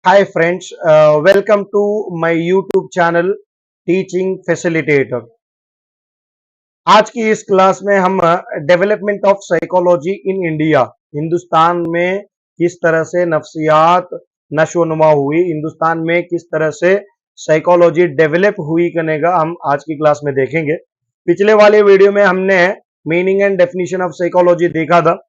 Hi friends, welcome to my YouTube channel Teaching Facilitator। आज की इस क्लास में हम development of psychology in India, Hindustan में किस तरह से नफ्सियात नशोनुमा हुई, हिंदुस्तान में किस तरह से साइकोलॉजी डेवलप हुई करने का हम आज की क्लास में देखेंगे। पिछले वाले वीडियो में हमने meaning and definition of psychology देखा था।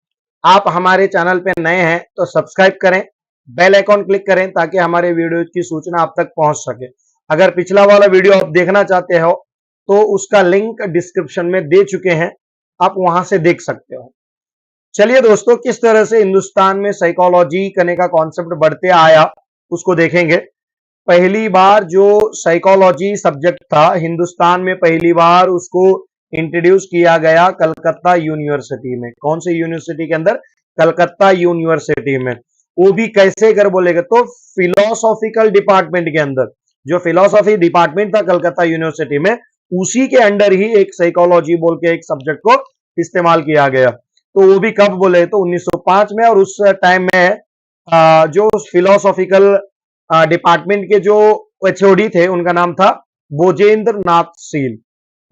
आप हमारे चैनल पे नए हैं तो सब्सक्राइब करें, बेल आइकॉन क्लिक करें ताकि हमारे वीडियो की सूचना आप तक पहुंच सके। अगर पिछला वाला वीडियो आप देखना चाहते हो तो उसका लिंक डिस्क्रिप्शन में दे चुके हैं, आप वहां से देख सकते हो। चलिए दोस्तों, किस तरह से हिंदुस्तान में साइकोलॉजी करने का कॉन्सेप्ट बढ़ते आया उसको देखेंगे। पहली बार जो साइकोलॉजी सब्जेक्ट था हिंदुस्तान में, पहली बार उसको इंट्रोड्यूस किया गया कलकत्ता यूनिवर्सिटी में। कौन सी यूनिवर्सिटी के अंदर? कलकत्ता यूनिवर्सिटी में। वो भी कैसे कर बोलेगा तो फिलोसॉफिकल डिपार्टमेंट के अंदर। जो फिलोसॉफी डिपार्टमेंट था कलकत्ता यूनिवर्सिटी में, उसी के अंडर ही एक साइकोलॉजी बोल के एक सब्जेक्ट को इस्तेमाल किया गया। तो वो भी कब बोले तो 1905 में। और उस टाइम में जो फिलोसॉफिकल डिपार्टमेंट के जो एचओडी थे उनका नाम था बोजेंद्र नाथ सील।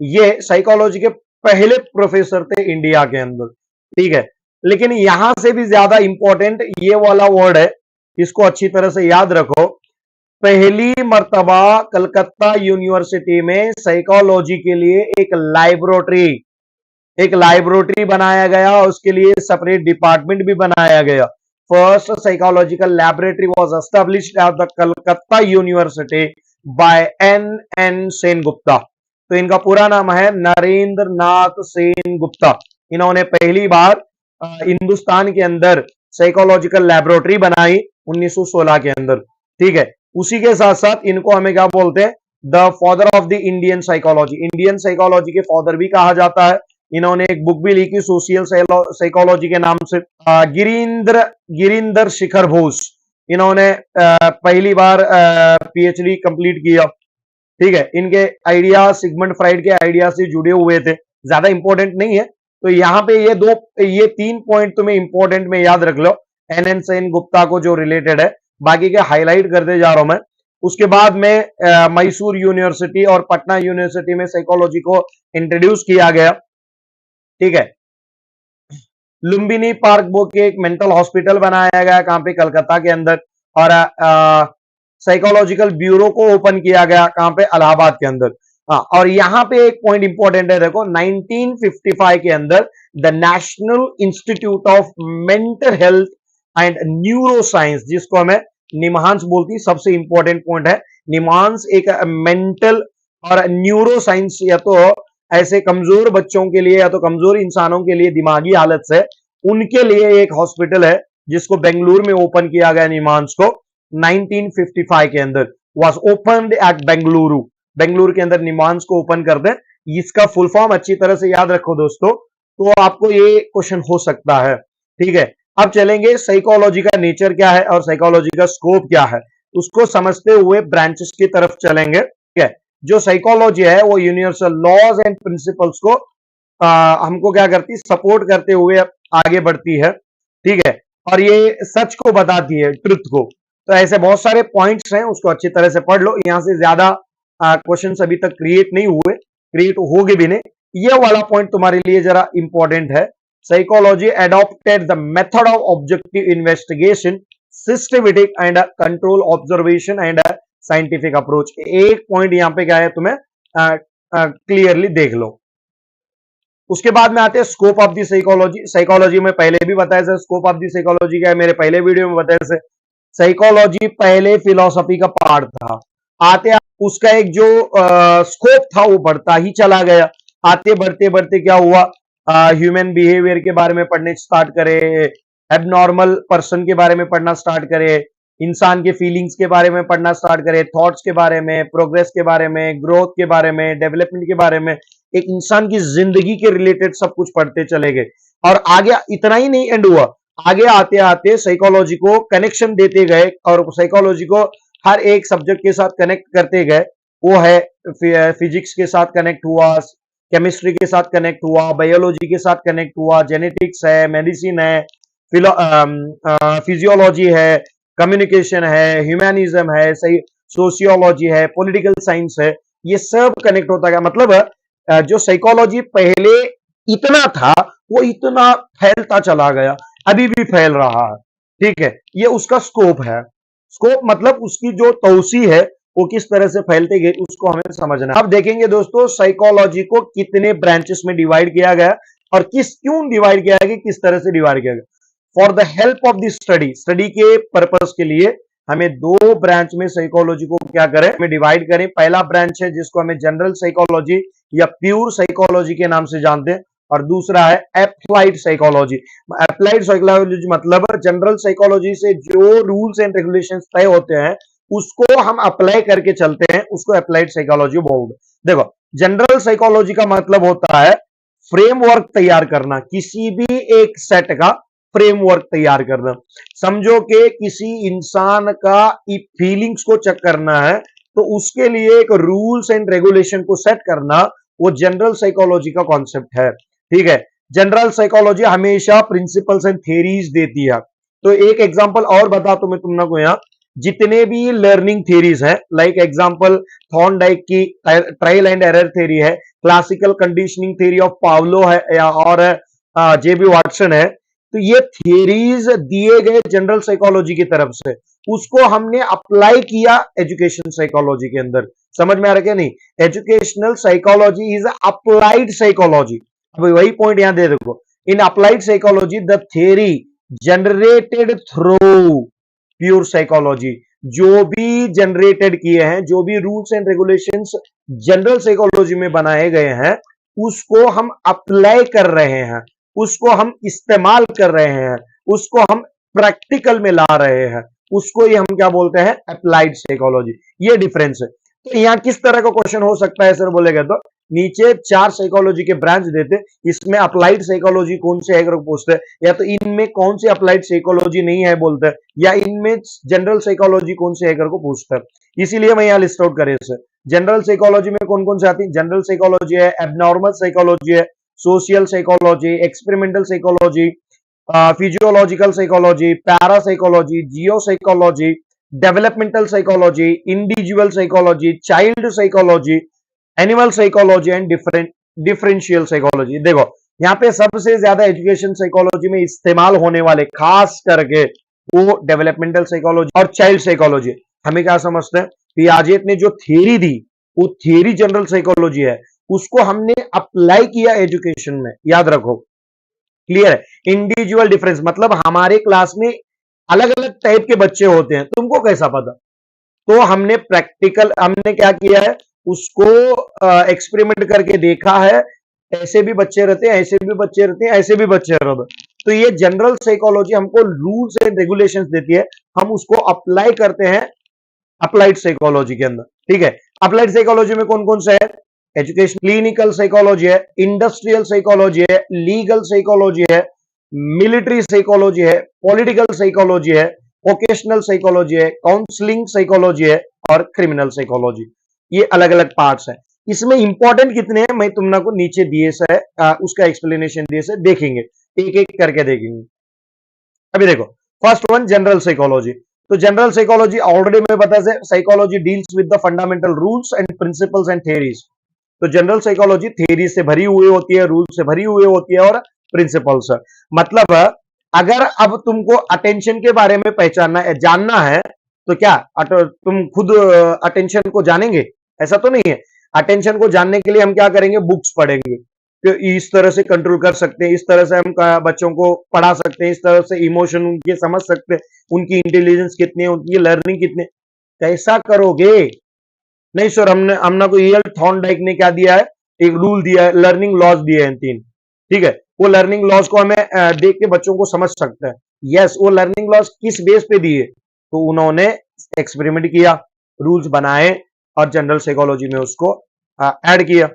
ये साइकोलॉजी के पहले प्रोफेसर थे इंडिया के अंदर, ठीक है। लेकिन यहां से भी ज्यादा इंपॉर्टेंट ये वाला वर्ड है, इसको अच्छी तरह से याद रखो। पहली मर्तबा कलकत्ता यूनिवर्सिटी में साइकोलॉजी के लिए एक लाइब्रेटरी बनाया गया, उसके लिए सेपरेट डिपार्टमेंट भी बनाया गया। First psychological laboratory was established at the Calcutta university by N Sen Gupta. तो इनका पूरा नाम है नरेंद्र नाथ सेन गुप्ता। इन्होंने पहली बार हिंदुस्तान के अंदर साइकोलॉजिकल लैबोरेटरी बनाई 1916 के अंदर, ठीक है। उसी के साथ साथ इनको हमें क्या बोलते हैं? The father of the Indian psychology. Indian psychology के फादर भी कहा जाता है। इन्होंने एक बुक भी लिखी सोशल साइकोलॉजी के नाम से। गिरिंदर शिखर घोष, इन्होंने पहली बार पीएचडी कंप्लीट किया, ठीक है। इनके आइडिया सिगमंड फ्राइड के आइडिया से जुड़े हुए थे, ज्यादा इंपॉर्टेंट नहीं है। तो यहाँ पे ये 3 पॉइंट तुम्हें इंपॉर्टेंट में याद रख लो, एन सेन गुप्ता को जो रिलेटेड है। बाकी के हाईलाइट करते जा रहा हूं मैं। उसके बाद में मैसूर यूनिवर्सिटी और पटना यूनिवर्सिटी में साइकोलॉजी को इंट्रोड्यूस किया गया, ठीक है। लुम्बिनी पार्क बोल के एक मेंटल हॉस्पिटल बनाया गया, कहां पे? कलकत्ता के अंदर। और साइकोलॉजिकल ब्यूरो को ओपन किया गया, कहां पे? इलाहाबाद के अंदर। हाँ, और यहां पे एक पॉइंट इंपॉर्टेंट है, देखो 1955 के अंदर the national institute of mental health and neuro science, जिसको हमें निमहांस बोलती है, सबसे इंपॉर्टेंट पॉइंट है। निमहांस एक मेंटल और न्यूरो साइंस, या तो ऐसे कमजोर बच्चों के लिए या तो कमजोर इंसानों के लिए, दिमागी हालत से उनके लिए एक हॉस्पिटल है जिसको बेंगलुरु में ओपन किया गया निमांस को 1955 के अंदर। Was open at Bengaluru. Bengaluru के अंदर निमांस को ओपन कर दे। इसका फुल फॉर्म अच्छी तरह से याद रखो दोस्तों, तो आपको ये क्वेश्चन हो सकता है, ठीक है। अब चलेंगे साइकोलॉजी का नेचर क्या है और साइकोलॉजी का स्कोप क्या है, उसको समझते हुए ब्रांचेस की तरफ चलेंगे, ठीक है। जो साइकोलॉजी है वो यूनिवर्सल लॉज एंड प्रिंसिपल्स को हमको क्या करती है? सपोर्ट करते हुए आगे बढ़ती है, ठीक है। और ये सच को बताती है, ट्रुथ को। तो ऐसे बहुत सारे पॉइंट्स हैं, उसको अच्छी तरह से पढ़ लो। यहां से ज्यादा क्वेश्चन अभी तक क्रिएट नहीं हुए, क्रिएट होगे भी नहीं। ये वाला पॉइंट तुम्हारे लिए जरा इंपॉर्टेंट है। Psychology adopted the method of objective investigation, systematic and control observation and scientific approach. एक पॉइंट यहां पे क्या है, तुम्हें क्लियरली देख लो। उसके बाद में आते हैं scope of the psychology. Psychology में पहले भी बताया था स्कोप ऑफ दी साइकोलॉजी क्या है, मेरे पहले वीडियो में बताया था। साइकोलॉजी पहले फिलॉसफी का पार्ट था, आते उसका एक जो स्कोप था वो बढ़ता ही चला गया। आते बढ़ते बढ़ते क्या हुआ, ह्यूमन बिहेवियर के बारे में पढ़ने स्टार्ट करे, एबनॉर्मल पर्सन के बारे में पढ़ना स्टार्ट करे, इंसान के फीलिंग्स के बारे में पढ़ना स्टार्ट करे, थॉट्स के बारे में, प्रोग्रेस के बारे में, ग्रोथ के बारे में, डेवलपमेंट के बारे में, एक इंसान की जिंदगी के रिलेटेड सब कुछ पढ़ते चले गए। और आगे इतना ही नहीं एंड हुआ, आगे आते आते साइकोलॉजी को कनेक्शन देते गए और साइकोलॉजी को हर एक सब्जेक्ट के साथ कनेक्ट करते गए। वो है फिजिक्स के साथ कनेक्ट हुआ, केमिस्ट्री के साथ कनेक्ट हुआ, बायोलॉजी के साथ कनेक्ट हुआ, जेनेटिक्स है, मेडिसिन है, फिजियोलॉजी है, कम्युनिकेशन है, ह्यूमैनिज्म है, सही सोशियोलॉजी है, पॉलिटिकल साइंस है, ये सब कनेक्ट होता गया। मतलब जो साइकोलॉजी पहले इतना था वो इतना फैलता चला गया, अभी भी फैल रहा है। ठीक है, ये उसका स्कोप है। स्कोप मतलब उसकी जो तौसी है वो किस तरह से फैलते गई उसको हमें समझना है। अब देखेंगे दोस्तों साइकोलॉजी को कितने ब्रांचेस में डिवाइड किया गया और क्यों डिवाइड किया गया, किस तरह से डिवाइड किया गया। For the help of the study के पर्पस के लिए हमें दो ब्रांच में साइकोलॉजी को क्या करें, हमें डिवाइड करें। पहला ब्रांच है जिसको हमें जनरल साइकोलॉजी या प्योर साइकोलॉजी के नाम से जानते हैं, और दूसरा है अप्लाइड साइकोलॉजी। अप्लाइड साइकोलॉजी मतलब जनरल साइकोलॉजी से जो रूल्स एंड रेगुलेशंस तय होते हैं उसको हम अप्लाई करके चलते हैं, उसको अप्लाइड साइकोलॉजी बोलते हैं। देखो, जनरल साइकोलॉजी का मतलब होता है फ्रेमवर्क तैयार करना, किसी भी एक सेट का फ्रेमवर्क तैयार करना। समझो कि किसी इंसान का फीलिंग्स को चेक करना है तो उसके लिए एक रूल्स एंड रेगुलेशन को सेट करना, वो जनरल साइकोलॉजी का कॉन्सेप्ट है। ठीक है, जनरल साइकोलॉजी हमेशा प्रिंसिपल्स एंड थ्योरीज देती है। तो एक एग्जांपल और बता तो मैं तुम लोगों को, यहां जितने भी लर्निंग थ्योरीज है, लाइक एग्जांपल थॉर्नडाइक की ट्रायल एंड एरर थ्योरी है, classical conditioning theory of Pavlov है, या और जेबी वाटसन है। तो ये थियरीज दिए गए जनरल साइकोलॉजी की तरफ से, उसको हमने अप्लाई किया एजुकेशन साइकोलॉजी के अंदर। समझ में आ रहा है क्या नहीं? Educational psychology is applied psychology. अब वही पॉइंट यहां दे देखो, in applied psychology the theory generated through pure psychology, जो भी जनरेटेड किए हैं, जो भी rules and regulations general psychology में बनाए गए हैं, उसको हम अप्लाई कर रहे हैं, उसको हम इस्तेमाल कर रहे हैं, उसको हम प्रैक्टिकल में ला रहे हैं, उसको ही हम क्या बोलते हैं, अप्लाइड साइकोलॉजी। ये डिफरेंस है। तो यहां किस तरह का क्वेश्चन हो सकता है सर बोलेगा, तो नीचे 4 साइकोलॉजी के ब्रांच देते, इसमें अप्लाइड साइकोलॉजी कौन से है अगर पूछते हैं, या तो इनमें कौन सी अप्लाइड साइकोलॉजी नहीं है बोलते हैं, या इनमें जनरल साइकोलॉजी कौन से है अगर को पूछते हैं। इसीलिए मैं यहां लिस्ट आउट करे सर। जनरल साइकोलॉजी में कौन कौन से आती है? जनरल साइकोलॉजी है, एबनॉर्मल साइकोलॉजी है, social psychology, experimental psychology, physiological psychology, para psychology, Jio psychology, developmental psychology, individual psychology, child psychology, animal psychology and differential psychology. देखो, यहाँ पे सबसे ज्यादा एजुकेशन साइकोलॉजी में इस्तेमाल होने वाले खास करके वो डेवलपमेंटल साइकोलॉजी और चाइल्ड साइकोलॉजी। हमें क्या समझते हैं, पियाजेट ने जो थियरी दी वो थियरी जनरल साइकोलॉजी है, उसको हमने अप्लाई किया एजुकेशन में, याद रखो। क्लियर है? इंडिविजुअल डिफरेंस मतलब हमारे क्लास में अलग अलग टाइप के बच्चे होते हैं, तुमको कैसा पता? तो हमने प्रैक्टिकल, हमने क्या किया है, उसको एक्सपेरिमेंट करके देखा है, ऐसे भी बच्चे रहते हैं, ऐसे भी बच्चे रहते हैं, ऐसे भी बच्चे रहते हैं। तो ये जनरल साइकोलॉजी हमको रूल्स एंड रेगुलेशंस देती है, हम उसको अप्लाई करते हैं अप्लाइड साइकोलॉजी के अंदर। ठीक है, अप्लाइड साइकोलॉजी में कौन कौन सा है? एजुकेशन, क्लिनिकल साइकोलॉजी है, इंडस्ट्रियल साइकोलॉजी है, लीगल साइकोलॉजी है, मिलिट्री साइकोलॉजी है, पॉलिटिकल साइकोलॉजी है, वोकेशनल साइकोलॉजी है, काउंसलिंग साइकोलॉजी है, और क्रिमिनल साइकोलॉजी। ये अलग अलग पार्ट्स हैं। इसमें इंपॉर्टेंट कितने हैं मैं तुम लोग को नीचे दिए से उसका एक्सप्लेनेशन दिए से देखेंगे, एक एक करके देखेंगे। अभी देखो, फर्स्ट वन जनरल साइकोलॉजी। तो जनरल साइकोलॉजी ऑलरेडी मैं बता से, psychology deals with the fundamental rules and principles and theories. तो जनरल साइकोलॉजी थ्योरी से भरी हुई होती है, रूल से भरी हुई होती है, और प्रिंसिपल्स। मतलब अगर अब तुमको अटेंशन के बारे में पहचानना है, जानना है, तो क्या तुम खुद अटेंशन को जानेंगे? ऐसा तो नहीं है। अटेंशन को जानने के लिए हम क्या करेंगे, बुक्स पढ़ेंगे, तो इस तरह से कंट्रोल कर सकते हैं, इस तरह से हम बच्चों को पढ़ा सकते हैं, इस तरह से इमोशन उनके समझ सकते हैं, उनकी इंटेलिजेंस कितनी है, उनकी लर्निंग कितनी। कैसा करोगे? नहीं सर, हमने को ईएल थॉर्नडाइक ने क्या दिया है, एक रूल दिया है, लर्निंग लॉज दिए हैं 3। ठीक है, वो लर्निंग लॉज को हमें देख के बच्चों को समझ सकते हैं। यस, वो लर्निंग लॉज किस बेस पे दिए? तो उन्होंने एक्सपेरिमेंट किया, रूल्स बनाए, और जनरल साइकोलॉजी में उसको ऐड किया।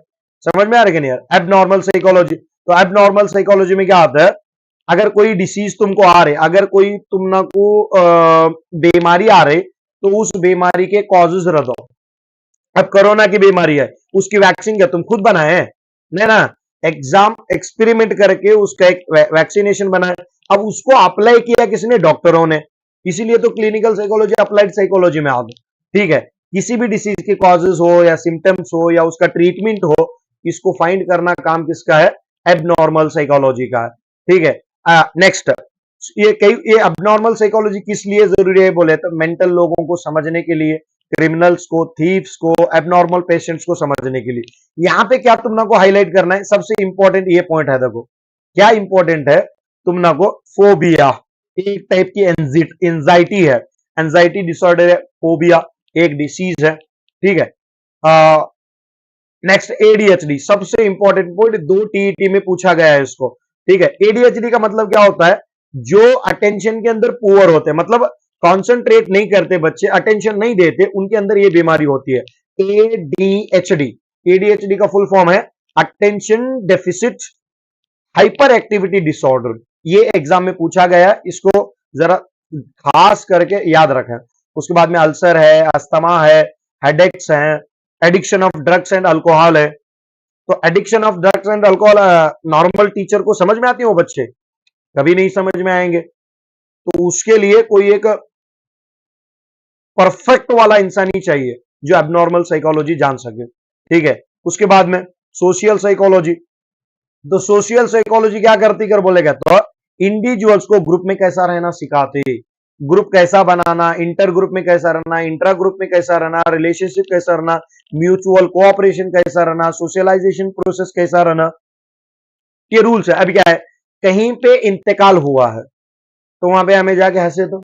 समझ में आ रहा है नहीं? एबनॉर्मल साइकोलॉजी, तो एबनॉर्मल साइकोलॉजी में क्या आता है, अगर कोई डिसीज तुमको आ रहे, अगर कोई तुम ना को बीमारी आ रही, तो उस बीमारी के कॉजेज रह। अब कोरोना की बीमारी है, उसकी वैक्सीन क्या तुम खुद बनाए हैं? नहीं ना, एग्जाम एक्सपेरिमेंट करके उसका एक वैक्सीनेशन बनाया। अब उसको अप्लाई किया किसने? डॉक्टरों ने। इसीलिए तो क्लिनिकल साइकोलॉजी अप्लाइड साइकोलॉजी में आ गई। ठीक है, किसी भी डिसीज के कॉजेज हो या सिम्टम्स हो या उसका ट्रीटमेंट हो, इसको फाइंड करना काम किसका है? एबनॉर्मल साइकोलॉजी का है। ठीक है, नेक्स्ट, ये अबनॉर्मल साइकोलॉजी किस लिए जरूरी है बोले तो मेंटल लोगों को समझने के लिए, क्रिमिनल्स को, थीव्स को, एबनॉर्मल पेशेंट्स को समझने के लिए। यहां पे क्या तुम ना को हाईलाइट करना है, सबसे इंपॉर्टेंट ये पॉइंट है, देखो क्या इंपॉर्टेंट है, तुम ना को फोबिया एक टाइप की एंजाइटी है, एंजाइटी डिसऑर्डर है, फोबिया एक डिसीज है। ठीक है, नेक्स्ट एडीएचडी, सबसे इंपॉर्टेंट पॉइंट, दो टीईटी में पूछा गया है इसको। ठीक है, एडीएचडी का मतलब क्या होता है? जो अटेंशन के अंदर पुअर होते हैं, मतलब कॉन्सेंट्रेट नहीं करते बच्चे, अटेंशन नहीं देते, उनके अंदर ये बीमारी होती है एडीएचडी। एडीएचडी का फुल फॉर्म है attention deficit hyper activity disorder. ये एग्जाम में पूछा गया है, इसको जरा खास करके याद रखें। उसके बाद में अल्सर है, अस्थमा है, हेडेक्स है, addiction of drugs and alcohol है। तो addiction of drugs and alcohol normal teacher को समझ में आती है? वो बच्चे कभी नहीं समझ में आएंगे, तो उसके लिए कोई एक परफेक्ट वाला इंसान ही चाहिए जो एबनॉर्मल साइकोलॉजी जान सके। ठीक है, उसके बाद में सोशल साइकोलॉजी। तो सोशल साइकोलॉजी क्या करती कर बोलेगा तो इंडिविजुअल्स को ग्रुप में कैसा रहना सिखाते, ग्रुप कैसा बनाना, इंटर ग्रुप में कैसा रहना, इंट्रा ग्रुप में कैसा रहना, रिलेशनशिप कैसा रहना, म्यूचुअल कोऑपरेशन कैसा रहना, सोशलाइजेशन प्रोसेस कैसा रहना, ये रूल्स है। अभी क्या है, कहीं पे इंतकाल हुआ है तो वहां पे हमें जाके हंसे तो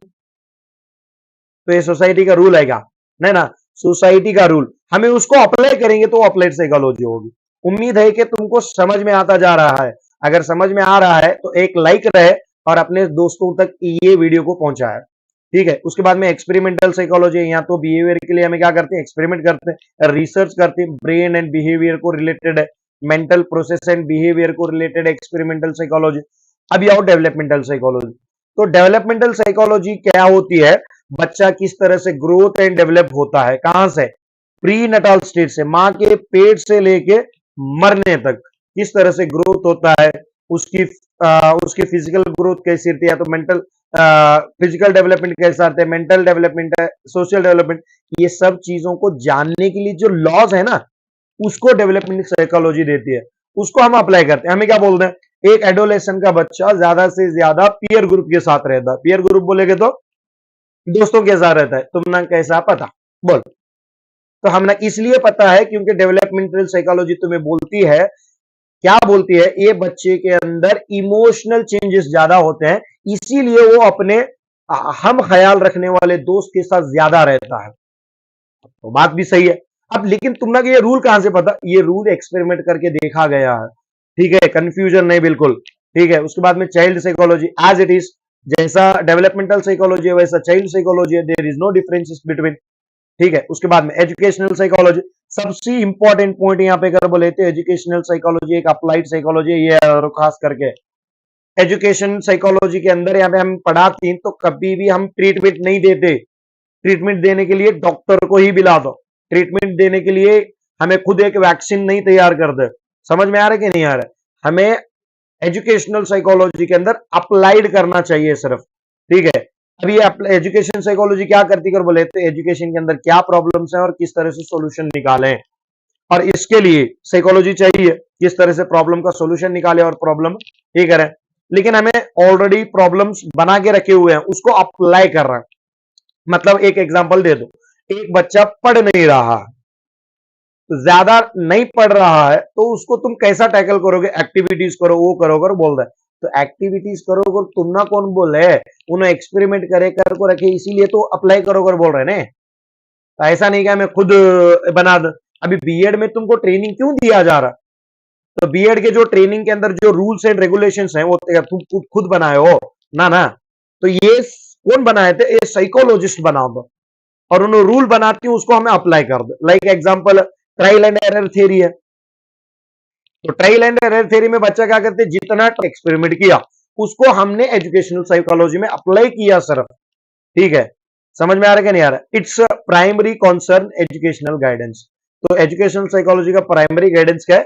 ये सोसाइटी का रूल है क्या? नहीं ना, सोसाइटी का रूल हमें उसको अप्लाई करेंगे तो अप्लाइड साइकोलॉजी होगी। उम्मीद है कि तुमको समझ में आता जा रहा है। अगर समझ में आ रहा है तो एक लाइक रहे और अपने दोस्तों तक ये वीडियो को पहुंचाए। ठीक है, उसके बाद में एक्सपेरिमेंटल साइकोलॉजी, यहाँ तो बिहेवियर के लिए हमें क्या करते हैं? एक्सपेरिमेंट करते हैं, रिसर्च करते हैं, ब्रेन एंड बिहेवियर को रिलेटेड है, मेंटल प्रोसेस एंड बिहेवियर को रिलेटेड एक्सपेरिमेंटल साइकोलॉजी। अभी आओ डेवलपमेंटल साइकोलॉजी। तो डेवलपमेंटल साइकोलॉजी क्या होती है? बच्चा किस तरह से ग्रोथ एंड डेवलप होता है, कहां से? प्री नटाल स्टेज से, मां के पेट से लेके मरने तक किस तरह से ग्रोथ होता है, उसकी फिजिकल ग्रोथ कैसी रहती है, तो मेंटल फिजिकल डेवलपमेंट कैसा आता है, मेंटल डेवलपमेंट है, सोशल डेवलपमेंट, ये सब चीजों को जानने के लिए जो लॉज है ना, उसको डेवलपमेंट साइकोलॉजी देती है, उसको हम अप्लाई करते हैं। हमें क्या बोलते हैं? एक एडोलेसेंट का बच्चा ज्यादा से ज्यादा पीयर ग्रुप के साथ रहता है। पीयर ग्रुप बोलेगे तो दोस्तों के साथ रहता है। तुम ना कैसा पता बोल, तो हम ना इसलिए पता है क्योंकि डेवलपमेंटल साइकोलॉजी तुम्हें बोलती है, क्या बोलती है? ये बच्चे के अंदर इमोशनल चेंजेस ज्यादा होते हैं, इसीलिए वो अपने हम ख्याल रखने वाले दोस्त के साथ ज्यादा रहता है। तो बात भी सही है। अब लेकिन तुम ना ये रूल कहां से पता? ये रूल एक्सपेरिमेंट करके देखा गया है। ठीक है, कंफ्यूजन नहीं बिल्कुल। ठीक है, उसके बाद में child psychology as it is, जैसा डेवलपमेंटल साइकोलॉजी है वैसा चाइल्ड साइकोलॉजी है, there is no differences between. ठीक है, उसके बाद में एजुकेशनल साइकोलॉजी, सबसे इंपॉर्टेंट पॉइंट यहां पे अगर बोले तो एजुकेशनल साइकोलॉजी एक अप्लाइड साइकोलॉजी है, ये खास करके एजुकेशन साइकोलॉजी के अंदर यहाँ पे हम पढ़ाते तो कभी भी हम ट्रीटमेंट नहीं देते। ट्रीटमेंट देने के लिए डॉक्टर को ही बुला दो, ट्रीटमेंट देने के लिए हमें खुद एक वैक्सीन नहीं तैयार कर दे। समझ में आ रहा है कि नहीं आ रहा है? हमें एजुकेशनल साइकोलॉजी के अंदर अप्लाइड करना चाहिए सिर्फ। ठीक है, अब ये एजुकेशन साइकोलॉजी क्या करती कर बोले तो एजुकेशन के अंदर क्या प्रॉब्लम्स हैं और किस तरह से सॉल्यूशन निकालें, और इसके लिए साइकोलॉजी चाहिए किस तरह से प्रॉब्लम का सॉल्यूशन निकाले और प्रॉब्लम ये करें। लेकिन हमें ऑलरेडी प्रॉब्लम्स बना के रखे हुए हैं, उसको अप्लाई कर रहा है। मतलब एक एग्जांपल दे दो, एक बच्चा पढ़ नहीं रहा, ज्यादा नहीं पढ़ रहा है, तो उसको तुम कैसा टैकल करोगे? एक्टिविटीज करो, वो करोगे बोल रहे। तो एक्टिविटीज करोगे, तुम ना कौन बोल रहे? उन्हें एक्सपेरिमेंट करे कर को रखे, इसीलिए तो अप्लाई करोगे बोल रहे ने। तो ऐसा नहीं कि मैं खुद बना दूं। अभी बीएड में तुमको ट्रेनिंग क्यों दिया जा रहा? तो बीएड के जो ट्रेनिंग के अंदर जो रूल्स एंड रेगुलेशंस हैं वो तुम खुद बनाए हो ना। तो ये कौन बनाए थे? ये साइकोलॉजिस्ट बना दो, और उन्होंने रूल बनाती हूं उसको हमें अप्लाई कर दो। Like example trial and error theory है। तो ट्रायल एंड एरर थ्योरी में बच्चा क्या करते हैं? जितना एक्सपेरिमेंट किया उसको हमने एजुकेशनल साइकोलॉजी में अप्लाई किया सिर्फ। ठीक है, समझ में आ रहा है कि नहीं आ रहा? Its primary concern educational guidance. तो एजुकेशनल साइकोलॉजी का प्राइमरी गाइडेंस क्या है?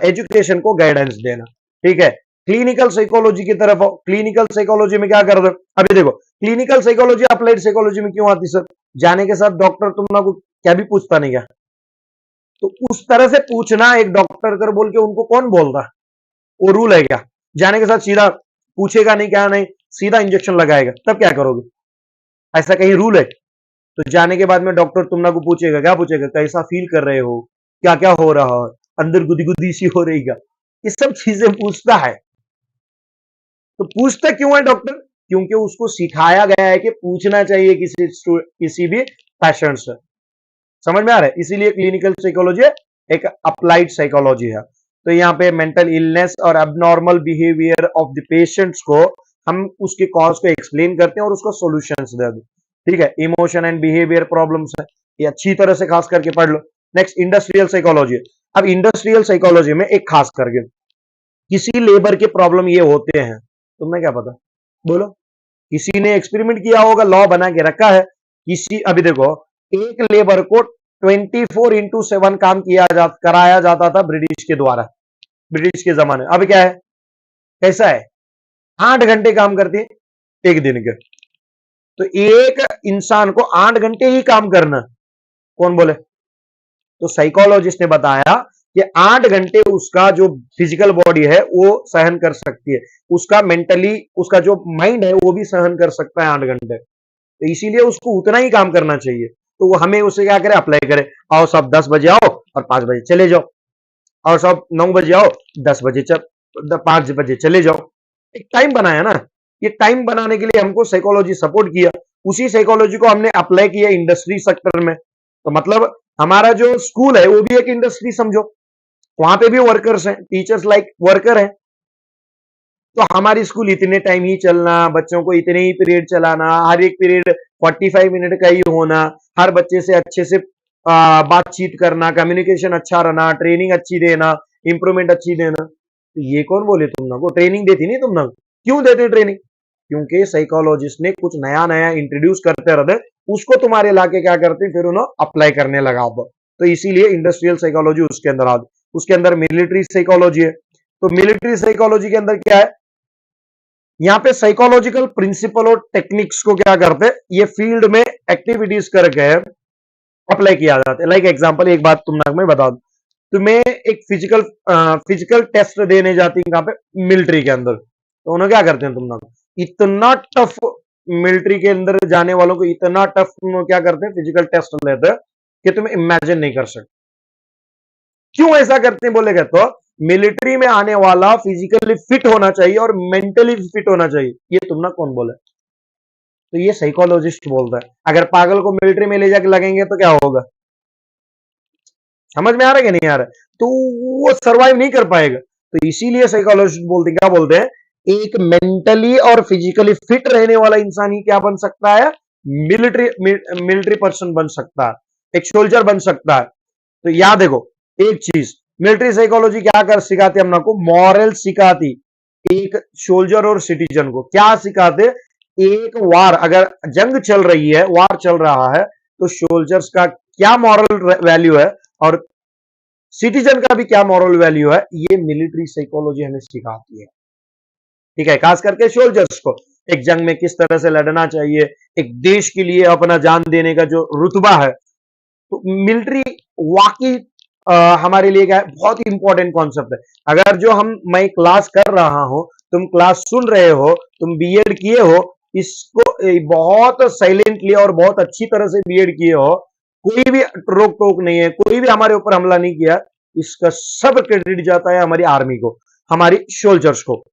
एजुकेशन को गाइडेंस देना। ठीक है, क्लिनिकल साइकोलॉजी की तरफ आओ। क्लिनिकल साइकोलॉजी में क्या कर दो, अभी देखो क्लिनिकल साइकोलॉजी अप्लाइड साइकोलॉजी में क्यों आती सर? जाने के साथ डॉक्टर तुम ना को क्या भी पूछता नहीं क्या? तो उस तरह से पूछना एक डॉक्टर कर बोल के उनको कौन बोलता? वो रूल है क्या? जाने के साथ सीधा पूछेगा नहीं, क्या नहीं, सीधा इंजेक्शन लगाएगा, तब क्या करोगे? ऐसा कहीं रूल है? तो जाने के बाद में डॉक्टर तुम ना को पूछेगा, क्या पूछेगा? कैसा फील कर रहे हो, क्या क्या हो रहा है, अंदर गुदगुदी सी हो रही क्या? ये सब चीजें पूछता है। तो पूछता क्यों है डॉक्टर? क्योंकि उसको सिखाया गया है कि पूछना चाहिए किसी भी पेशेंट से। समझ में आ रहा है? इसीलिए क्लिनिकल साइकोलॉजी एक अप्लाइड साइकोलॉजी है। तो यहाँ पे मेंटल इलनेस और abnormal behaviour of the patients को हम उसके कॉज को एक्सप्लेन करते हैं और उसको सॉल्यूशंस दे दो। ठीक है, इमोशन एंड बिहेवियर प्रॉब्लम्स है, ये अच्छी तरह से खास करके पढ़ लो। Next industrial psychology. अब इंडस्ट्रियल साइकोलॉजी में एक खास करके किसी लेबर के प्रॉब्लम ये होते हैं, तुम्हें क्या पता? बोलो, किसी ने एक्सपेरिमेंट किया होगा, लॉ बना के रखा है। किसी अभी देखो, एक लेबर को 24/7 काम कराया जाता था ब्रिटिश के द्वारा, ब्रिटिश के जमाने। अब क्या है, कैसा है? 8 घंटे काम करते हैं एक दिन के। तो एक इंसान को 8 घंटे ही काम करना, कौन बोले? तो साइकोलॉजिस्ट ने बताया कि 8 घंटे उसका जो फिजिकल बॉडी है वो सहन कर सकती है, उसका मेंटली उसका जो माइंड है वो भी सहन कर सकता है 8 घंटे। तो इसीलिए उसको उतना ही काम करना चाहिए। तो वो हमें उसे क्या करे, अप्लाई करे। आओ सब 10 बजे आओ और 5 बजे चले जाओ, और सब 9 बजे आओ, 10 बजे 5 बजे चले जाओ। एक टाइम बनाया ना, ये टाइम बनाने के लिए हमको साइकोलॉजी सपोर्ट किया। उसी साइकोलॉजी को हमने अप्लाई किया इंडस्ट्री सेक्टर में। तो मतलब हमारा जो स्कूल है वो भी एक इंडस्ट्री समझो, वहां पे भी वर्कर्स हैं, टीचर्स लाइक वर्कर हैं। तो हमारी स्कूल इतने टाइम ही चलना, बच्चों को इतने ही पीरियड चलाना, हर एक पीरियड 45 मिनट का ही होना, हर बच्चे से अच्छे से बातचीत करना, कम्युनिकेशन अच्छा रहना, ट्रेनिंग अच्छी देना, इंप्रूवमेंट अच्छी देना। तो ये कौन बोले तुम ना को ट्रेनिंग देती नहीं तुम ना? क्यों देते ट्रेनिंग? क्योंकि साइकोलॉजिस्ट ने कुछ नया नया इंट्रोड्यूस करते रहते, उसको तुम्हारे लाके क्या करते, फिर उन्हें अप्लाई करने लगा। तो इसीलिए इंडस्ट्रियल साइकोलॉजी उसके अंदर आ गई। उसके अंदर मिलिट्री साइकोलॉजी है। तो मिलिट्री साइकोलॉजी के अंदर क्या है, यहाँ पे साइकोलॉजिकल प्रिंसिपल और टेक्निक्स को क्या करते हैं, ये फील्ड में एक्टिविटीज करके अप्लाई किया जाता है। लाइक एग्जांपल एक बात तुम ना मैं बता दूं, तुम्हें एक फिजिकल टेस्ट देने जाती है कहां पे, मिलिट्री के अंदर। तो उन्हें क्या करते हैं तुम ना, इतना टफ, मिलिट्री के अंदर जाने वालों को इतना टफ क्या करते हैं, फिजिकल टेस्ट लेते हैं कि तुम इमेजिन नहीं कर सकते। क्यों ऐसा करते हैं बोलेगा तो, मिलिट्री में आने वाला फिजिकली फिट होना चाहिए और मेंटली फिट होना चाहिए। ये तुम ना कौन बोले? तो ये साइकोलॉजिस्ट बोलता है। अगर पागल को मिलिट्री में ले जाके लगेंगे तो क्या होगा? समझ में आ रहा है कि नहीं आ रहा है? तो वो सरवाइव नहीं कर पाएगा। तो इसीलिए साइकोलॉजिस्ट बोलते क्या बोलते हैं, एक मेंटली और फिजिकली फिट रहने वाला इंसान ही क्या बन सकता है, मिलिट्री मिलिट्री पर्सन बन सकता है, एक सोल्जर बन सकता है। तो याद देखो एक चीज, मिलिट्री साइकोलॉजी क्या कर सिखाती, हम को मॉरल सिखाती। एक सोल्जर और सिटीजन को क्या सिखाते, एक वार अगर जंग चल रही है, वार चल रहा है, तो सोल्जर्स का क्या मॉरल वैल्यू है और सिटीजन का भी क्या मॉरल वैल्यू है, ये मिलिट्री साइकोलॉजी हमें सिखाती है। ठीक है, खास करके सोल्जर्स को एक जंग में किस तरह से लड़ना चाहिए, एक देश के लिए अपना जान देने का जो रुतबा है। तो मिलिट्री वाकई हमारे लिए क्या है, बहुत ही इंपॉर्टेंट कॉन्सेप्ट है। अगर जो मैं क्लास कर रहा हूं, तुम क्लास सुन रहे हो, तुम बीएड किए हो, इसको बहुत साइलेंटली और बहुत अच्छी तरह से बीएड किए हो, कोई भी रोक टोक नहीं है, कोई भी हमारे ऊपर हमला नहीं किया, इसका सब क्रेडिट जाता है हमारी आर्मी को, हमारी सोल्जर्स को।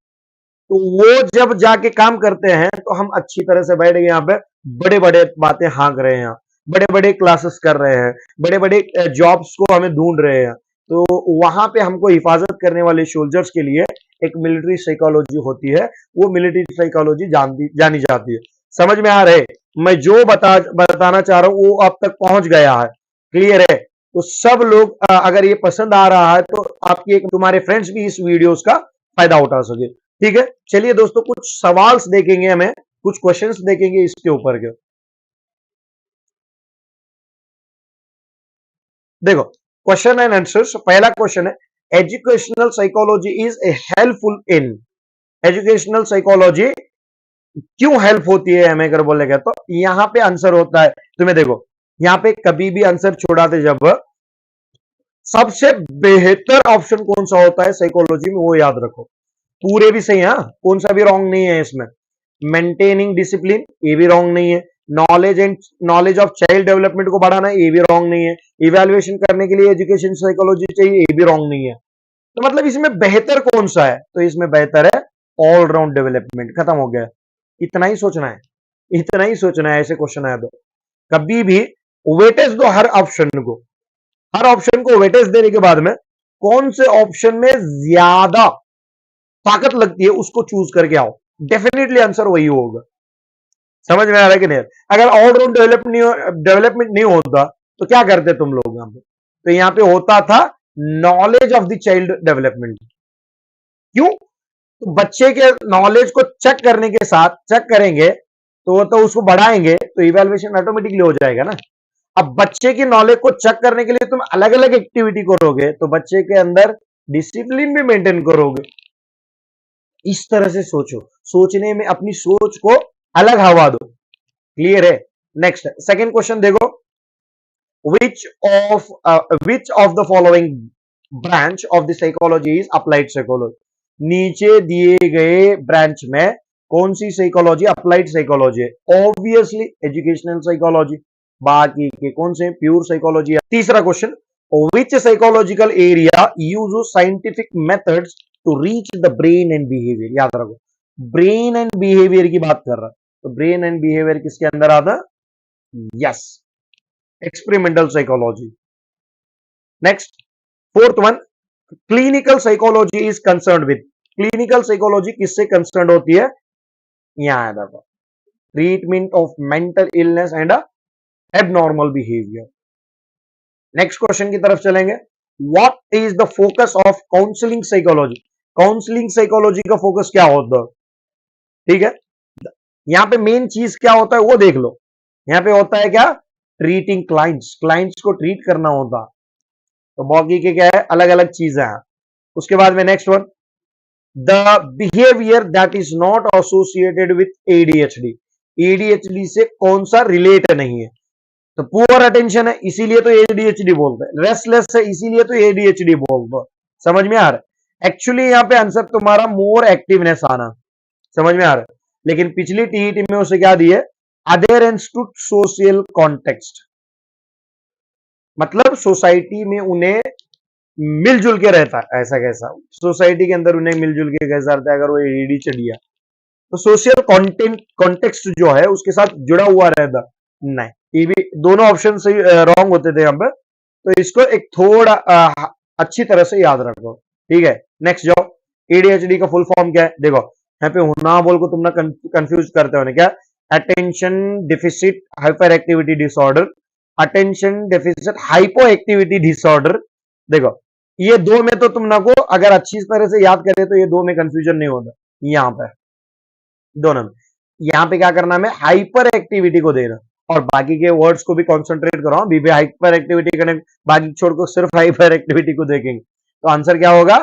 तो वो जब जाके काम करते हैं तो हम अच्छी तरह से बैठ गए यहाँ पे, बड़े बड़े बातें हाँक रहे हैं, बड़े बड़े क्लासेस कर रहे हैं, बड़े बड़े जॉब्स को हमें ढूंढ रहे हैं। तो वहां पे हमको हिफाजत करने वाले सोल्जर्स के लिए एक मिलिट्री साइकोलॉजी होती है, वो मिलिट्री साइकोलॉजी जानी जाती है। समझ में आ रहे, मैं जो बताना चाह रहा हूं वो अब तक पहुंच गया है, क्लियर है? तो सब लोग अगर ये पसंद आ रहा है तो आपकी एक तुम्हारे फ्रेंड्स भी इस वीडियोस का फायदा उठा सके। ठीक है, चलिए दोस्तों कुछ सवाल्स देखेंगे, हमें कुछ क्वेश्चंस देखेंगे इसके ऊपर के। देखो क्वेश्चन एंड आंसर्स, पहला क्वेश्चन है, educational psychology is helpful in. Educational psychology क्यों हेल्प होती है हमें अगर बोलेगा तो यहां पे आंसर होता है, तुम्हें देखो यहां पे कभी भी आंसर छोड़ाते जब सबसे बेहतर ऑप्शन कौन सा होता है साइकोलॉजी में वो याद रखो। पूरे भी सही है, कौन सा भी रॉन्ग नहीं है इसमें। मेंटेनिंग डिसिप्लिन ये भी रॉन्ग नहीं है। नॉलेज ऑफ चाइल्ड डेवलपमेंट को बढ़ाना ये भी रॉन्ग नहीं है। इवैल्यूएशन करने के लिए एजुकेशन साइकोलॉजी चाहिए ये भी रॉन्ग नहीं है। तो मतलब इसमें बेहतर कौन सा है, तो इसमें बेहतर है ऑलराउंड डेवलपमेंट। खत्म हो गया, इतना ही सोचना है, इतना ही सोचना है। ऐसे क्वेश्चन आया तो कभी भी वेटेज दो हर ऑप्शन को, हर ऑप्शन को वेटेज देने के बाद में कौन से ऑप्शन में ज्यादा ताकत लगती है उसको चूज करके आओ, डेफिनेटली आंसर वही होगा। समझ में आ रहा है कि नहीं? अगर ऑलराउंड डेवलपमेंट नहीं होता तो क्या करते तुम लोग यहां पे, तो यहां पे होता था knowledge of the child development. क्यों? तो बच्चे के नॉलेज को चेक करने के साथ चेक करेंगे तो उसको बढ़ाएंगे तो इवैल्यूएशन ऑटोमेटिकली हो जाएगा ना। अब बच्चे की नॉलेज को चेक करने के लिए तुम अलग अलग एक्टिविटी करोगे तो बच्चे के अंदर डिसिप्लिन भी मेंटेन करोगे। इस तरह से सोचो, सोचने में अपनी सोच को अलग हवा दो। क्लियर है? नेक्स्ट सेकंड क्वेश्चन देखो, which of the following branch of the psychology is applied psychology. नीचे दिए गए ब्रांच में कौन सी साइकोलॉजी अप्लाइड साइकोलॉजी है? Obviously educational psychology. बाकी के कौन से? प्योर साइकोलॉजी है। तीसरा question, which psychological area use scientific methods to reach the brain and behaviour. याद रखो ब्रेन एंड बिहेवियर की बात कर रहा है, तो ब्रेन एंड बिहेवियर किसके अंदर आता? Yes, experimental psychology. Next fourth one, clinical psychology is concern with. Clinical psychology किससे कंसर्न होती है? यहां देखो, treatment of mental illness and abnormal behaviour. Next question की तरफ चलेंगे, what is the focus of counselling psychology. Counselling psychology का focus क्या होता है? ठीक है, यहां पे मेन चीज क्या होता है वो देख लो। यहां पे होता है क्या? ट्रीटिंग क्लाइंट्स, क्लाइंट्स को ट्रीट करना होता। तो बाकी के क्या है? अलग अलग चीजें हैं। उसके बाद में next one, the behaviour that is not associated with ADHD. ADHD से कौन सा रिलेट नहीं है? तो पुअर अटेंशन है इसीलिए तो एडीएचडी बोलते हैं, रेस्टलेस है इसीलिए तो एडीएचडी बोलते हैं। समझ में आ रहा है? एक्चुअली यहां पे आंसर तुम्हारा मोर एक्टिवनेस आना। समझ में आ रहा है? लेकिन पिछली टीईटी में उसे क्या दिए? अडेरेंस टू सोशल कॉन्टेक्स्ट, मतलब सोसाइटी में उन्हें मिलजुल के रहता है। ऐसा कैसा? सोसाइटी के अंदर उन्हें मिलजुल के कैसा रहता है अगर वो एडी चढ़िया, तो सोशल कंटेंट कॉन्टेक्स्ट जो है उसके साथ जुड़ा हुआ रहता नहीं। ये भी दोनों ऑप्शन सही रॉन्ग होते थे यहाँ पे, तो इसको एक थोड़ा अच्छी तरह से याद रखो। ठीक है, नेक्स्ट जाओ, एडीएचडी का फुल फॉर्म क्या है? देखो यहाँ पे ना बोल को तुम ना कंफ्यूज करते हो क्या? Attention deficit hyper activity disorder, attention deficit hypo activity disorder. देखो ये दो में तो तुम ना को अगर अच्छी तरह से याद करे तो ये दो में कंफ्यूजन नहीं होता। यहाँ पे दोनों में, यहाँ पे क्या करना है? हाइपर एक्टिविटी को देना और बाकी के वर्ड्स को भी कॉन्सेंट्रेट करो। बीबी हाइपर एक्टिविटी करने, बाकी छोड़ को सिर्फ हाइपर एक्टिविटी को देखेंगे तो आंसर क्या होगा?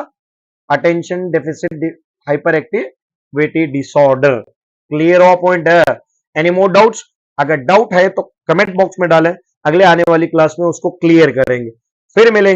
Attention deficit hyper activity disorder. Clear हो पॉइंट है? Any more doubts? अगर डाउट है तो कमेंट बॉक्स में डालें, अगले आने वाली क्लास में उसको क्लियर करेंगे। फिर मिलेंगे।